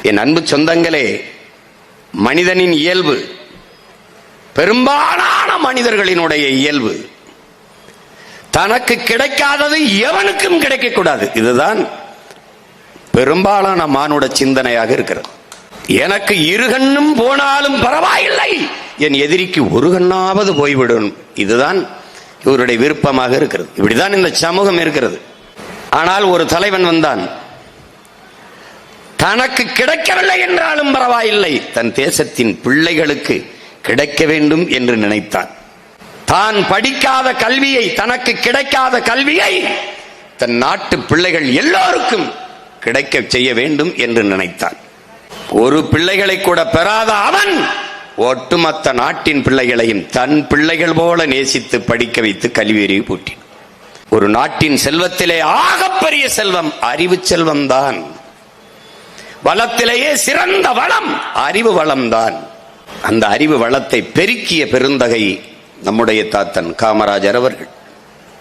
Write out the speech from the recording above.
என் அன்பு சொந்தங்களே, மனிதனின் இயல்பு, பெரும்பாலான மனிதர்களினுடைய இயல்பு, தனக்கு கிடைக்காதது எவனுக்கும் கிடைக்கக்கூடாது. இதுதான் பெரும்பாலான மானுட சிந்தனையாக இருக்கிறது. எனக்கு இருகண்ணும் போனாலும் பரவாயில்லை, என் எதிரிக்கு ஒரு கண்ணாவது போய்விடும். இதுதான் இவருடைய விருப்பமாக இருக்கிறது. இப்படிதான் இந்த சமூகம் இருக்கிறது. ஆனால் ஒரு தலைவன் வந்தான், தனக்கு கிடைக்கவில்லை என்றாலும் பரவாயில்லை, தன் தேசத்தின் பிள்ளைகளுக்கு கிடைக்க வேண்டும் என்று நினைத்தான். தான் படிக்காத கல்வியை, தனக்கு கிடைக்காத கல்வியை தன் நாட்டு பிள்ளைகள் எல்லோருக்கும் கிடைக்க செய்ய வேண்டும் என்று நினைத்தான். ஒரு பிள்ளைகளை கூட பெறாத அவன் ஒட்டுமொத்த நாட்டின் பிள்ளைகளையும் தன் பிள்ளைகள் போல நேசித்து படிக்க வைத்து கல்வியறிவு பூட்டினான். ஒரு நாட்டின் செல்வத்திலே ஆகப்பெரிய செல்வம் அறிவு செல்வம்தான். வளத்திலேயே சிறந்த வளம் அறிவு வளம்தான். அந்த அறிவு வளத்தை பெருக்கிய பெருந்தகை நம்முடைய தாத்தன் காமராஜர் அவர்கள்.